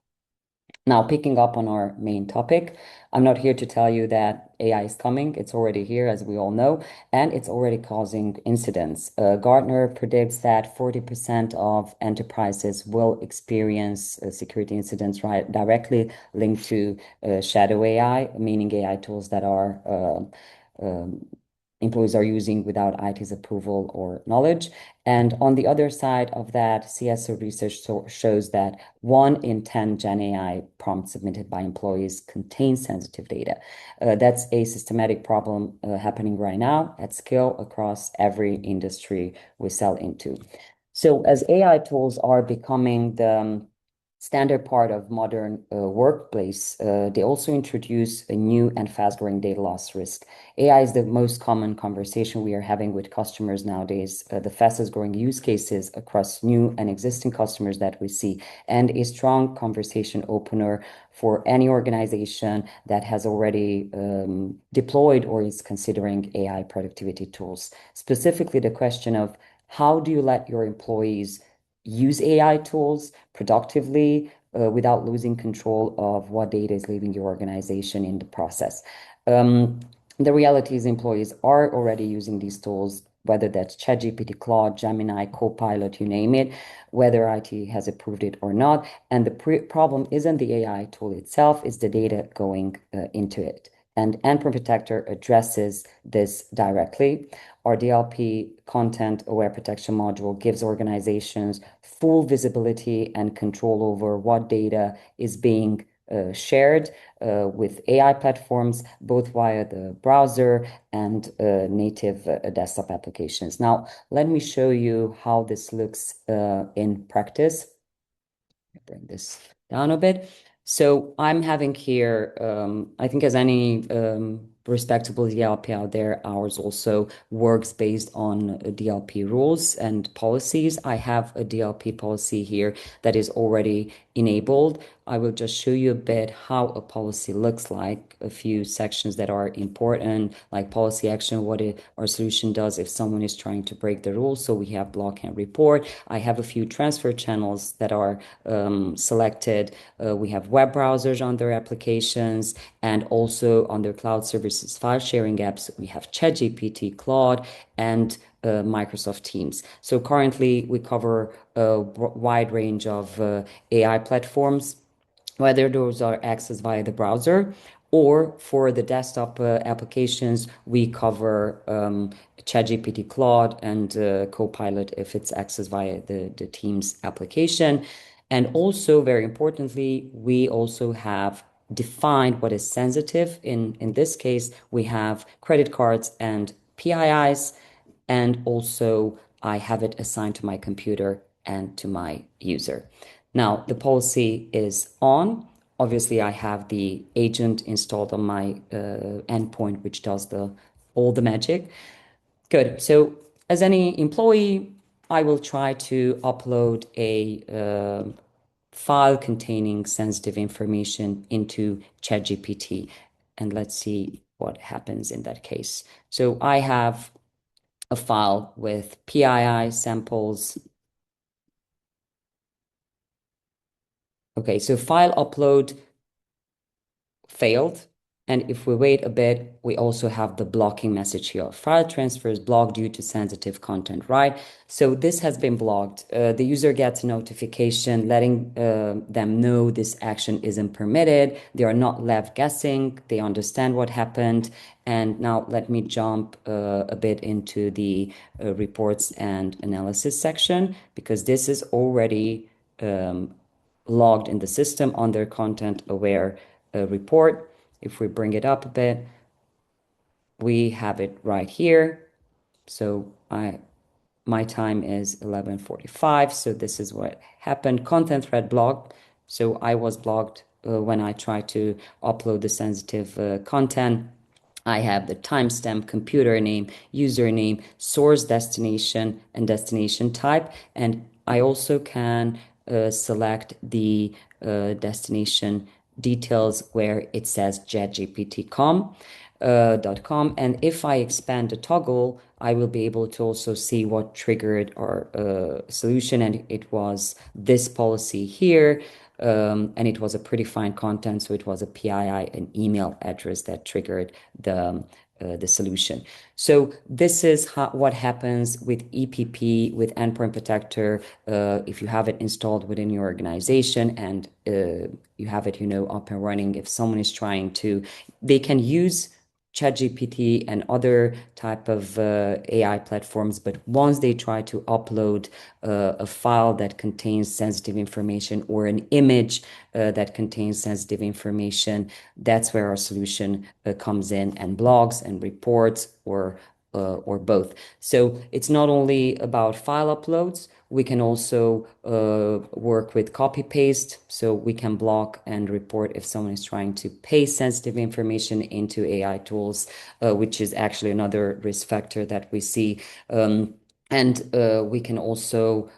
Speaker 4: Now, picking up on our main topic, I'm not here to tell you that AI is coming. It's already here, as we all know, and it's already causing incidents. Gartner predicts that 40% of enterprises will experience security incidents directly linked to shadow AI, meaning AI tools that are employees are using without IT's approval or knowledge. And on the other side of that, CSO research shows that 1 in 10 Gen AI prompts submitted by employees contain sensitive data. That's a systematic problem happening right now at scale across every industry we sell into. So as AI tools are becoming the standard part of modern workplace, they also introduce a new and fast-growing data loss risk. AI is the most common conversation we are having with customers nowadays, the fastest growing use cases across new and existing customers that we see, and a strong conversation opener for any organization that has already deployed or is considering AI productivity tools. Specifically, the question of how do you let your employees use AI tools productively without losing control of what data is leaving your organization in the process. The reality is employees are already using these tools, whether that's ChatGPT, Claude, Gemini, Copilot, you name it, whether IT has approved it or not. And the problem isn't the AI tool itself, it's the data going into it. And Endpoint Protector addresses this directly. Our DLP content aware protection module gives organizations full visibility and control over what data is being shared with AI platforms, both via the browser and native desktop applications. Now, let me show you how this looks in practice. Bring this down a bit. So I'm having here, I think as any respectable DLP out there, ours also works based on DLP rules and policies. I have a DLP policy here that is already enabled. I will just show you a bit how a policy looks like, a few sections that are important, like policy action, what our solution does if someone is trying to break the rules. So we have block and report. I have a few transfer channels that are selected. We have web browsers on their applications, and also on their cloud services file sharing apps. We have ChatGPT, Claude, and Microsoft Teams. So currently we cover a wide range of AI platforms, whether those are accessed via the browser or for the desktop applications, we cover ChatGPT, Claude, and Copilot if it's accessed via the Teams application. And also, very importantly, we also have defined what is sensitive. In this case, we have credit cards and PIIs, and also I have it assigned to my computer and to my user. Now, the policy is on. Obviously, I have the agent installed on my endpoint, which does all the magic. Good. So as any employee, I will try to upload a file containing sensitive information into ChatGPT. And let's see what happens in that case. So I have a file with PII samples. Okay, so file upload failed. And if we wait a bit, we also have the blocking message here. File transfer is blocked due to sensitive content, right? So this has been blocked. The user gets a notification letting them know this action isn't permitted. They are not left guessing. They understand what happened. And now let me jump a bit into the reports and analysis section, because this is already logged in the system on their content aware report. If we bring it up a bit, we have it right here. So my time is 11:45. So this is what happened. Content thread blocked. So I was blocked when I tried to upload the sensitive content. I have the timestamp, computer name, username, source destination, and destination type. And I also can select the destination details where it says jetgpt.com. And if I expand the toggle, I will be able to also see what triggered our solution. And it was this policy here. and it was a predefined content, so it was a PII, an email address that triggered the solution. So this is what happens with EPP, with Endpoint Protector, if you have it installed within your organization and you have it, up and running. If someone is trying to, they can use ChatGPT and other type of AI platforms, but once they try to upload a file that contains sensitive information or an image that contains sensitive information, that's where our solution comes in and blogs and reports or both. So it's not only about file uploads. We can also work with copy paste, so we can block and report if someone is trying to paste sensitive information into AI tools, which is actually another risk factor that we see. And we can also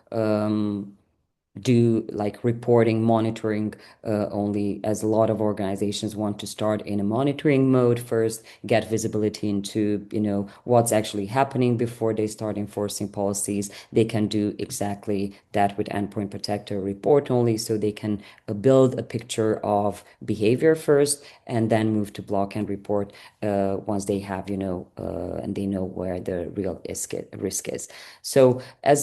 Speaker 4: do like reporting, monitoring only, as a lot of organizations want to start in a monitoring mode first, get visibility into, what's actually happening before they start enforcing policies. They can do exactly that with Endpoint Protector, report only, so they can build a picture of behavior first and then move to block and report once they have, and they know where the real risk is. So I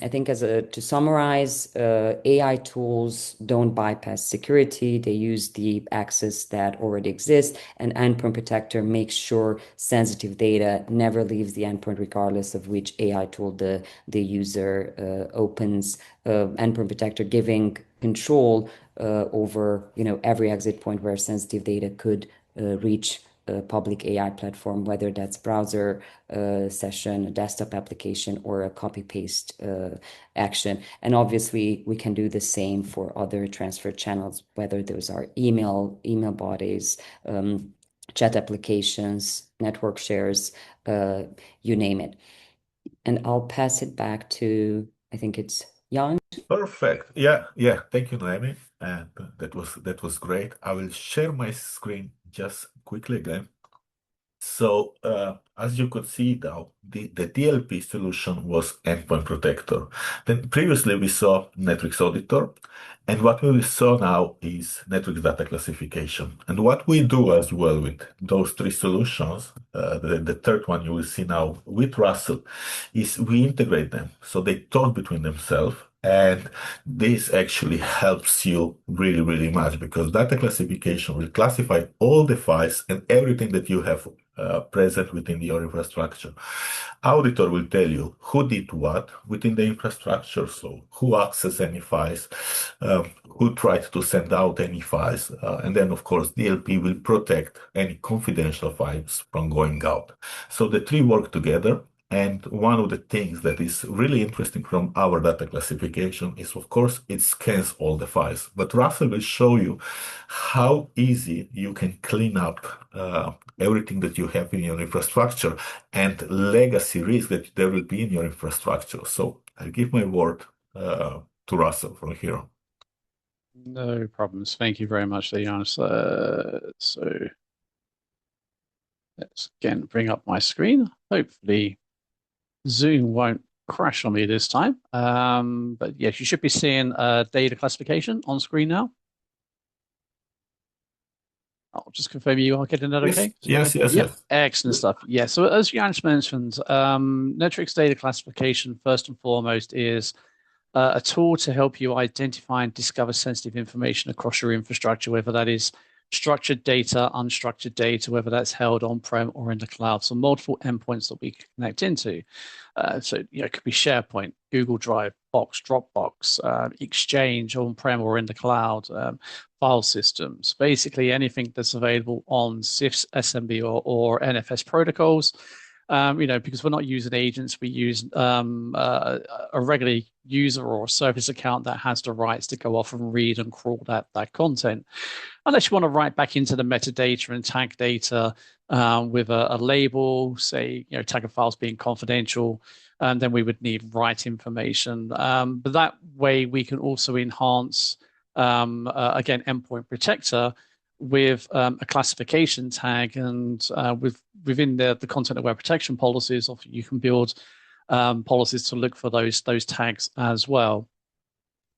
Speaker 4: think to summarize, AI tools don't bypass security. They use the access that already exists, and Endpoint Protector makes sure sensitive data never leaves the endpoint, regardless of which AI tool the user opens. Endpoint Protector giving control over every exit point where sensitive data could reach a public AI platform, whether that's browser session, a desktop application, or a copy paste action. And obviously, we can do the same for other transfer channels, whether those are email bodies, chat applications, network shares, you name it. And I'll pass it back to, I think it's Jan.
Speaker 2: Perfect. Yeah. Thank you, Naomi. And that was great. I will share my screen just quickly again. So as you could see now, the DLP solution was Endpoint Protector. Then previously we saw Netwrix Auditor, and what we saw now is Netwrix Data Classification. And what we do as well with those three solutions, the third one you will see now with Russell, is we integrate them so they talk between themselves. And this actually helps you really, really much, because data classification will classify all the files and everything that you have present within your infrastructure. Auditor will tell you who did what within the infrastructure, so who accessed any files, who tried to send out any files, and then of course DLP will protect any confidential files from going out. So the three work together. And one of the things that is really interesting from our data classification is, of course, it scans all the files. But Russell will show you how easy you can clean up everything that you have in your infrastructure and legacy risk that there will be in your infrastructure. So I'll give my word to Russell from here.
Speaker 3: No problems. Thank you very much, Jan. So let's again bring up my screen. Hopefully Zoom won't crash on me this time. But yes, you should be seeing data classification on screen now. I'll just confirm you are getting that okay?
Speaker 2: Yes.
Speaker 3: Excellent stuff. Yeah, so as Jans mentioned, Netwrix data classification, first and foremost, is a tool to help you identify and discover sensitive information across your infrastructure, whether that is structured data, unstructured data, whether that's held on-prem or in the cloud. So multiple endpoints that we connect into. So it could be SharePoint, Google Drive, Box, Dropbox, Exchange on-prem or in the cloud, file systems, basically anything that's available on CIFS, SMB or NFS protocols. Because we're not using agents, we use a regular user or a service account that has the rights to go off and read and crawl that content. Unless you want to write back into the metadata and tag data with a label, say, tag of files being confidential, and then we would need write information. But that way we can also enhance, again, Endpoint Protector with a classification tag, and within the content-aware protection policies, you can build policies to look for those tags as well.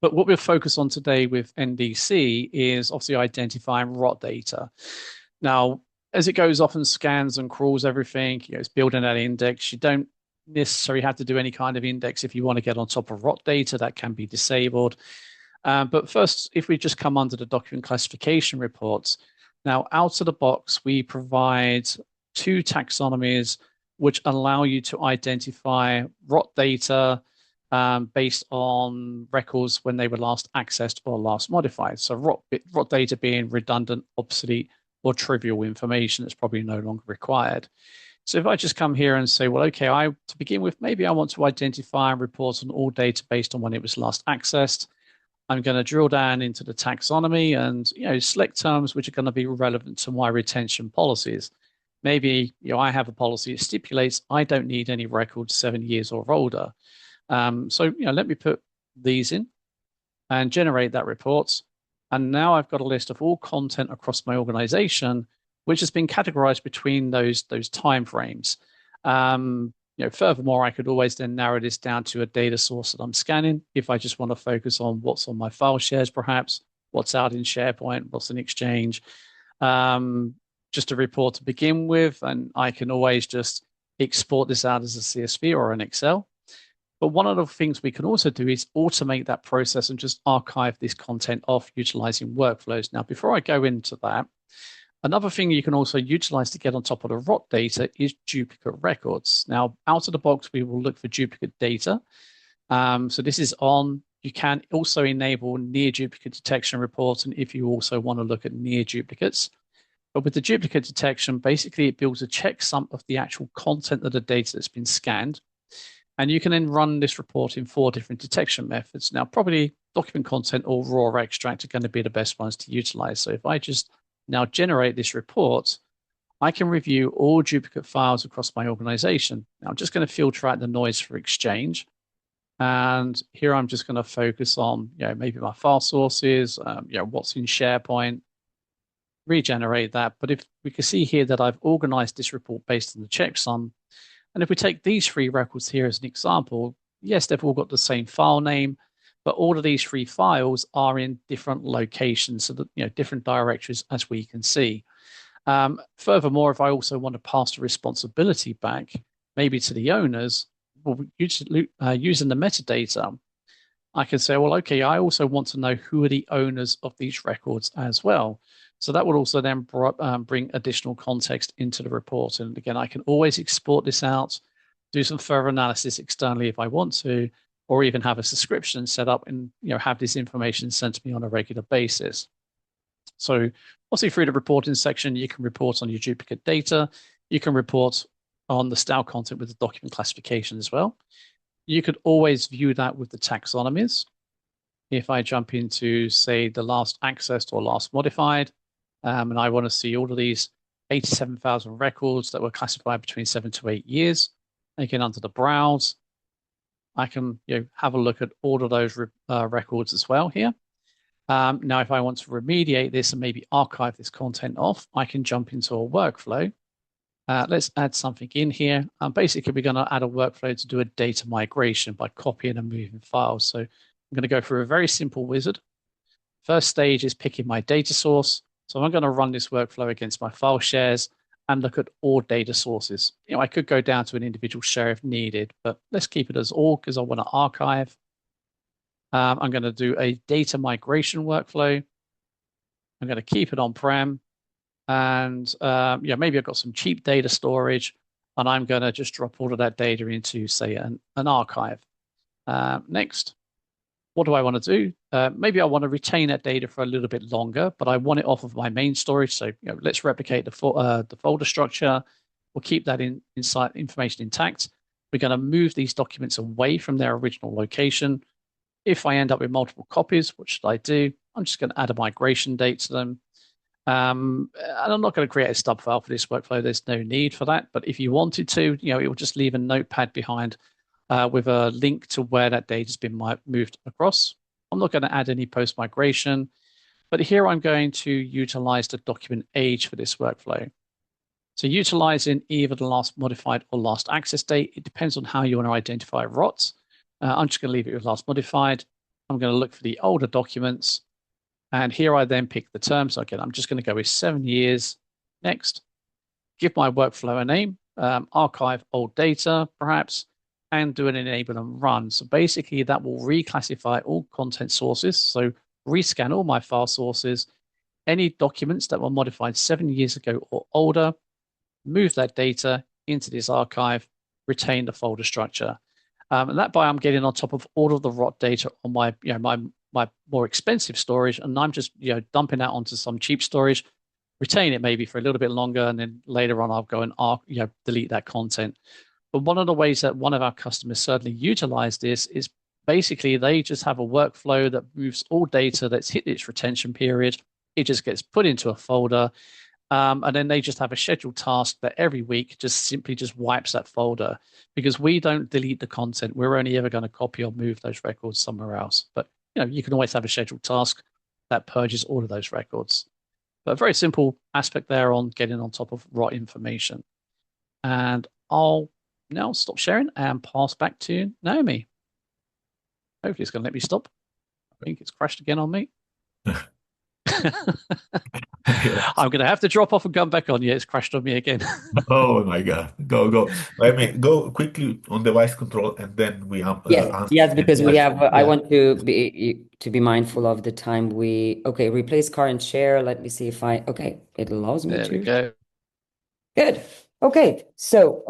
Speaker 3: But what we'll focus on today with NDC is obviously identifying rot data. Now, as it goes off and scans and crawls everything, it's building that index. You don't necessarily have to do any kind of index if you want to get on top of rot data. That can be disabled. But first, if we just come under the document classification reports, now out of the box, we provide 2 taxonomies which allow you to identify rot data based on records when they were last accessed or last modified. So rot data being redundant, obsolete, or trivial information that's probably no longer required. So if I just come here and say, well, okay, to begin with, maybe I want to identify and report on all data based on when it was last accessed. I'm going to drill down into the taxonomy and select terms which are going to be relevant to my retention policies. Maybe I have a policy that stipulates I don't need any records 7 years or older. So let me put these in and generate that report. And now I've got a list of all content across my organization, which has been categorized between those timeframes. Furthermore, I could always then narrow this down to a data source that I'm scanning. If I just want to focus on what's on my file shares, perhaps what's out in SharePoint, what's in Exchange, just a report to begin with. And I can always just export this out as a CSV or an Excel. But one of the things we can also do is automate that process and just archive this content off utilizing workflows. Now, before I go into that, another thing you can also utilize to get on top of the rot data is duplicate records. Now, out of the box, we will look for duplicate data. So this is on. You can also enable near duplicate detection reporting if you also want to look at near duplicates. But with the duplicate detection, basically it builds a checksum of the actual content of the data that's been scanned. And you can then run this report in 4 different detection methods. Now, probably document content or raw extract are going to be the best ones to utilize. So if I just now generate this report, I can review all duplicate files across my organization. Now, I'm just going to filter out the noise for Exchange. And here I'm just going to focus on maybe my file sources, what's in SharePoint, regenerate that. But if we can see here that I've organized this report based on the checksum, and if we take these 3 records here as an example, yes, they've all got the same file name, but all of these 3 files are in different locations, so that different directories, as we can see. Furthermore, if I also want to pass the responsibility back, maybe to the owners, using the metadata, I can say, well, okay, I also want to know who are the owners of these records as well. So that would also then bring additional context into the report. And again, I can always export this out, do some further analysis externally if I want to, or even have a subscription set up and have this information sent to me on a regular basis. So obviously through the reporting section, you can report on your duplicate data. You can report on the style content with the document classification as well. You could always view that with the taxonomies. If I jump into, say, the last accessed or last modified, and I want to see all of these 87,000 records that were classified between 7 to 8 years, again, under the browse, I can have a look at all of those records as well here. Now, if I want to remediate this and maybe archive this content off, I can jump into a workflow. Let's add something in here. Basically, we're going to add a workflow to do a data migration by copying and moving files. So I'm going to go through a very simple wizard. First stage is picking my data source. So I'm going to run this workflow against my file shares and look at all data sources. I could go down to an individual share if needed, but let's keep it as all because I want to archive. I'm going to do a data migration workflow. I'm going to keep it on-prem. And maybe I've got some cheap data storage, and I'm going to just drop all of that data into, say, an archive. Next, what do I want to do? Maybe I want to retain that data for a little bit longer, but I want it off of my main storage. So let's replicate the folder structure. We'll keep that inside information intact. We're going to move these documents away from their original location. If I end up with multiple copies, what should I do? I'm just going to add a migration date to them. And I'm not going to create a stub file for this workflow. There's no need for that. But if you wanted to, it will just leave a notepad behind with a link to where that data has been moved across. I'm not going to add any post-migration, but here I'm going to utilize the document age for this workflow. So utilizing either the last modified or last access date, it depends on how you want to identify rots. I'm just going to leave it with last modified. I'm going to look for the older documents. And here I then pick the terms. Again, I'm just going to go with 7 years. Next, give my workflow a name, archive old data, perhaps, and do an enable and run. So basically that will reclassify all content sources. So rescan all my file sources, any documents that were modified 7 years ago or older, move that data into this archive, retain the folder structure. And that by I'm getting on top of all of the rot data on my, my more expensive storage, and I'm just, dumping that onto some cheap storage, retain it maybe for a little bit longer, and then later on I'll go and delete that content. But one of the ways that one of our customers certainly utilize this is basically they just have a workflow that moves all data that's hit its retention period. It just gets put into a folder. And then they just have a scheduled task that every week just simply just wipes that folder, because we don't delete the content. We're only ever going to copy or move those records somewhere else. But you can always have a scheduled task that purges all of those records. But a very simple aspect there on getting on top of rot information. And I'll now stop sharing and pass back to Naomi. Hopefully it's going to let me stop. I think it's crashed again on me. I'm going to have to drop off and come back on. Yeah, it's crashed on me again.
Speaker 2: Oh my God. Go. Let me go quickly on device control and then we
Speaker 4: Yes, because we have, I
Speaker 3: Yeah.
Speaker 4: want to be mindful of the time. Replace current share. Let me see if okay, it allows me
Speaker 3: There
Speaker 4: to.
Speaker 3: we go.
Speaker 4: Good. Okay. So,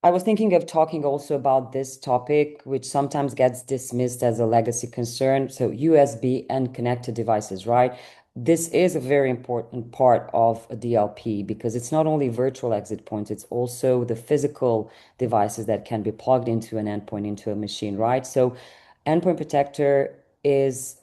Speaker 4: I was thinking of talking also about this topic, which sometimes gets dismissed as a legacy concern. So USB and connected devices, right? This is a very important part of a DLP because it's not only virtual exit points, it's also the physical devices that can be plugged into an endpoint, into a machine, right? So endpoint protector is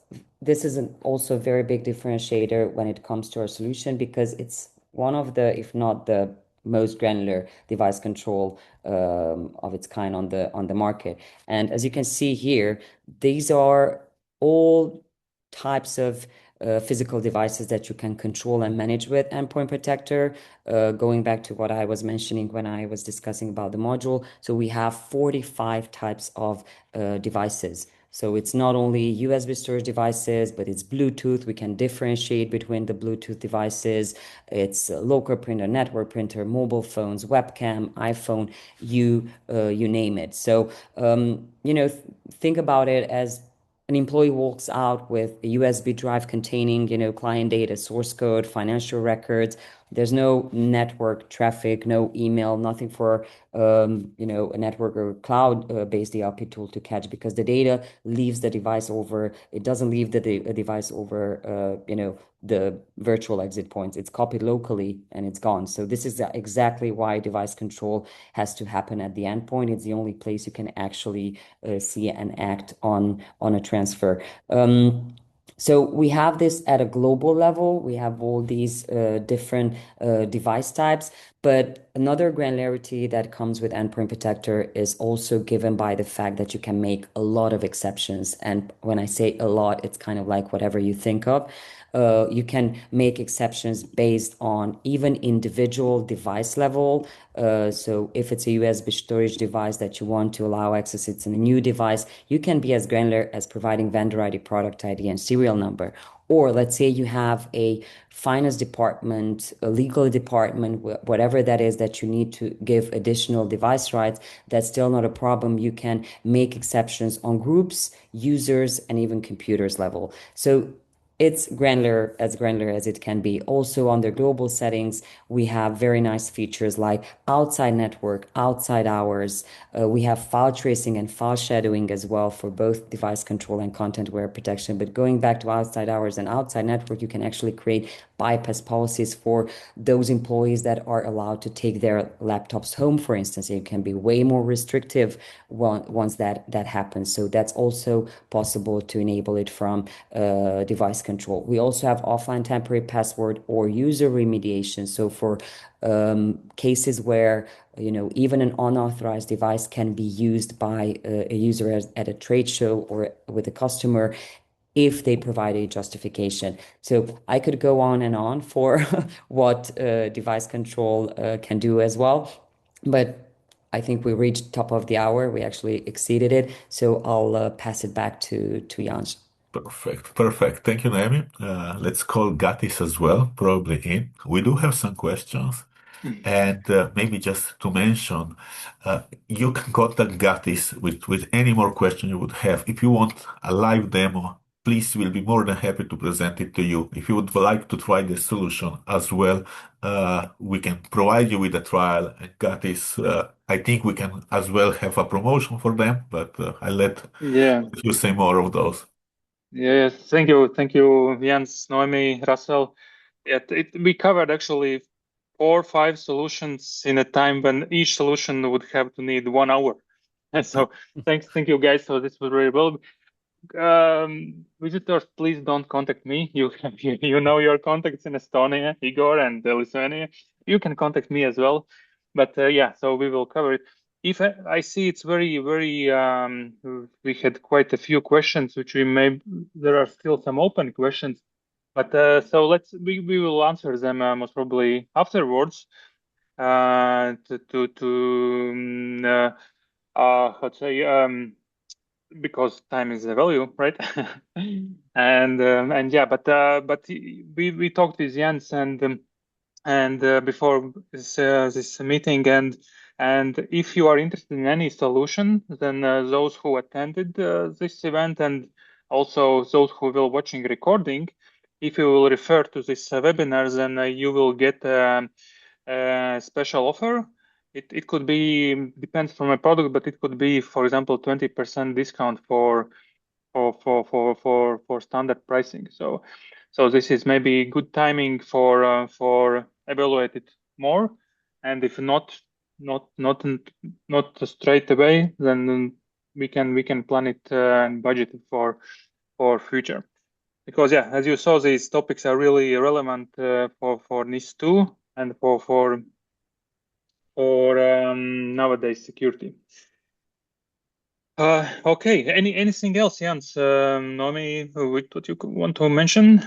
Speaker 4: also a very big differentiator when it comes to our solution, because it's one of the, if not the most granular device control of its kind on the market. And as you can see here, these are all types of physical devices that you can control and manage with endpoint protector. Going back to what I was mentioning when I was discussing about the module, so we have 45 types of devices. So it's not only USB storage devices, but it's Bluetooth. We can differentiate between the Bluetooth devices. It's local printer, network printer, mobile phones, webcam, iPhone, you name it. So, think about it as an employee walks out with a USB drive containing, client data, source code, financial records. There's no network traffic, no email, nothing for a network or cloud-based DLP tool to catch, because the data leaves the device over. It doesn't leave the device over, the virtual exit points. It's copied locally and it's gone. So this is exactly why device control has to happen at the endpoint. It's the only place you can actually see and act on a transfer. So we have this at a global level. We have all these different device types, but another granularity that comes with endpoint protector is also given by the fact that you can make a lot of exceptions. And when I say a lot, it's kind of like whatever you think of. You can make exceptions based on even individual device level. So if it's a USB storage device that you want to allow access, it's in a new device, you can be as granular as providing vendor ID, product ID, and serial number. Or let's say you have a finance department, a legal department, whatever that is that you need to give additional device rights, that's still not a problem. You can make exceptions on groups, users, and even computers level. So it's granular as it can be. Also, on their global settings, we have very nice features like outside network, outside hours. We have file tracing and file shadowing as well for both device control and content aware protection. But going back to outside hours and outside network, you can actually create bypass policies for those employees that are allowed to take their laptops home, for instance. It can be way more restrictive once that happens. So that's also possible to enable it from device control. We also have offline temporary password or user remediation. So for cases where even an unauthorized device can be used by a user at a trade show or with a customer, if they provide a justification. So I could go on and on for what device control can do as well, but I think we reached top of the hour. We actually exceeded it. So I'll pass it back to Jans.
Speaker 2: Perfect. Thank you, Naomi. Let's call Gatis as well, probably in. We do have some questions. And maybe just to mention, you can contact Gatis with any more question you would have. If you want a live demo, please, we'll be more than happy to present it to you. If you would like to try the solution as well, we can provide you with a trial. And Gatis, I think we can as well have a promotion for them, but I'll let you say more of those.
Speaker 1: Yes, thank you, Jens, Noemi, Russell. We covered actually 4 or 5 solutions in a time when each solution would have to need 1 hour. And so thank you guys. So this was very well. Visitors, please don't contact me. You know your contacts in Estonia, Igor, and Lithuania. You can contact me as well. But so we will cover it. If I see it's very, very, we had quite a few questions, which there are still some open questions. But so we will answer them most probably afterwards. How to say, because time is a value, right? But we talked with Jens and before this meeting, and if you are interested in any solution, then those who attended this event and also those who will watching recording, if you will refer to this webinar, then you will get a special offer. It could be, depends from a product, but it could be, for example, 20% discount for standard pricing. So this is maybe good timing for evaluate it more, and if not straight away, then we can plan it and budget it for future. Because as you saw, these topics are really relevant for NIS2 and for nowadays security. Okay. Anything else, Jens? Noemi, what you want to mention?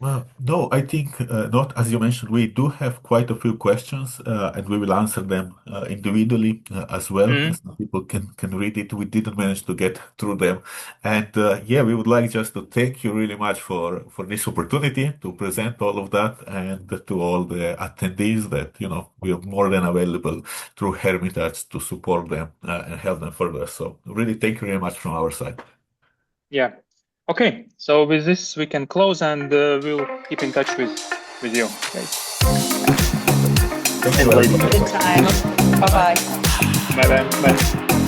Speaker 2: Well, no, I think not. As you mentioned, we do have quite a few questions, and we will answer them individually as well. Some people can read it. We didn't manage to get through them, and we would like just to thank you really much for this opportunity to present all of that, and to all the attendees that we are more than available through Hermitage to support them and help them further. So really, thank you very much from our side.
Speaker 1: Yeah. Okay, so with this we can close, and we'll keep in touch with you guys.
Speaker 2: Thank you.
Speaker 4: Good time. Bye-bye.
Speaker 1: Bye.